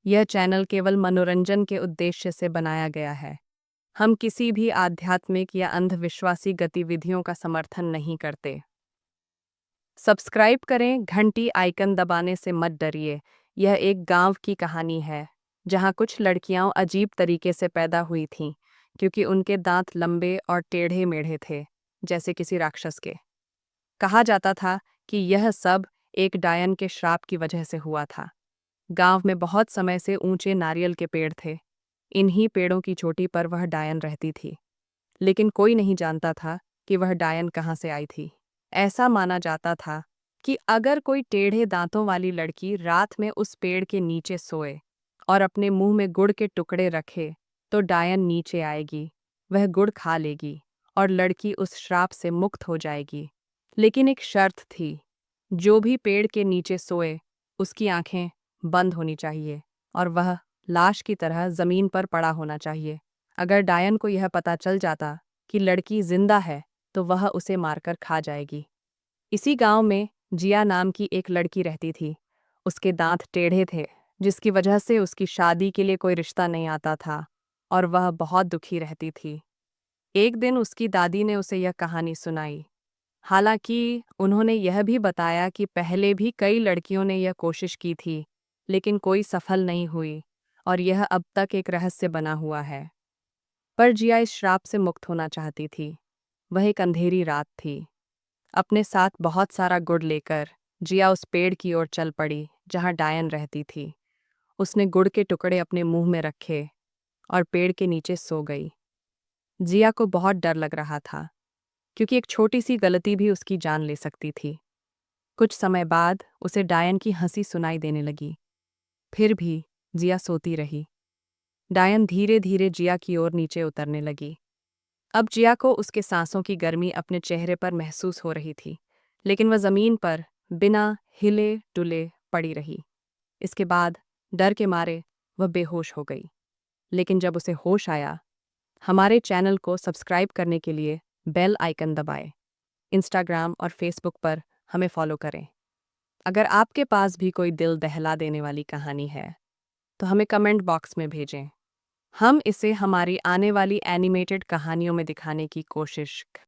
यह चैनल केवल मनोरंजन के उद्देश्य से बनाया गया है। हम किसी भी आध्यात्मिक या अंधविश्वासी गतिविधियों का समर्थन नहीं करते। सब्सक्राइब करें, घंटी आइकन दबाने से मत डरिए। यह एक गांव की कहानी है जहां कुछ लड़कियां अजीब तरीके से पैदा हुई थीं क्योंकि उनके दांत लंबे और टेढ़े मेढ़े थे, जैसे किसी राक्षस के। कहा जाता था कि यह सब एक डायन के श्राप की वजह से हुआ था। गांव में बहुत समय से ऊंचे नारियल के पेड़ थे। इन्हीं पेड़ों की चोटी पर वह डायन रहती थी, लेकिन कोई नहीं जानता था कि वह डायन कहाँ से आई थी। ऐसा माना जाता था कि अगर कोई टेढ़े दांतों वाली लड़की रात में उस पेड़ के नीचे सोए और अपने मुंह में गुड़ के टुकड़े रखे, तो डायन नीचे आएगी, वह गुड़ खा लेगी और लड़की उस श्राप से मुक्त हो जाएगी। लेकिन एक शर्त थी, जो भी पेड़ के नीचे सोए उसकी आंखें बंद होनी चाहिए और वह लाश की तरह जमीन पर पड़ा होना चाहिए। अगर डायन को यह पता चल जाता कि लड़की जिंदा है, तो वह उसे मारकर खा जाएगी। इसी गांव में जिया नाम की एक लड़की रहती थी। उसके दांत टेढ़े थे, जिसकी वजह से उसकी शादी के लिए कोई रिश्ता नहीं आता था और वह बहुत दुखी रहती थी। एक दिन उसकी दादी ने उसे यह कहानी सुनाई। हालांकि उन्होंने यह भी बताया कि पहले भी कई लड़कियों ने यह कोशिश की थी, लेकिन कोई सफल नहीं हुई और यह अब तक एक रहस्य बना हुआ है। पर जिया इस श्राप से मुक्त होना चाहती थी। वह एक अंधेरी रात थी। अपने साथ बहुत सारा गुड़ लेकर जिया उस पेड़ की ओर चल पड़ी जहां डायन रहती थी। उसने गुड़ के टुकड़े अपने मुंह में रखे और पेड़ के नीचे सो गई। जिया को बहुत डर लग रहा था, क्योंकि एक छोटी सी गलती भी उसकी जान ले सकती थी। कुछ समय बाद उसे डायन की हंसी सुनाई देने लगी। फिर भी जिया सोती रही। डायन धीरे धीरे जिया की ओर नीचे उतरने लगी। अब जिया को उसके सांसों की गर्मी अपने चेहरे पर महसूस हो रही थी, लेकिन वह जमीन पर बिना हिले डुले पड़ी रही। इसके बाद डर के मारे वह बेहोश हो गई। लेकिन जब उसे होश आया, हमारे चैनल को सब्सक्राइब करने के लिए बेल आइकन दबाएं। इंस्टाग्राम और फेसबुक पर हमें फॉलो करें। अगर आपके पास भी कोई दिल दहला देने वाली कहानी है, तो हमें कमेंट बॉक्स में भेजें। हम इसे हमारी आने वाली एनिमेटेड कहानियों में दिखाने की कोशिश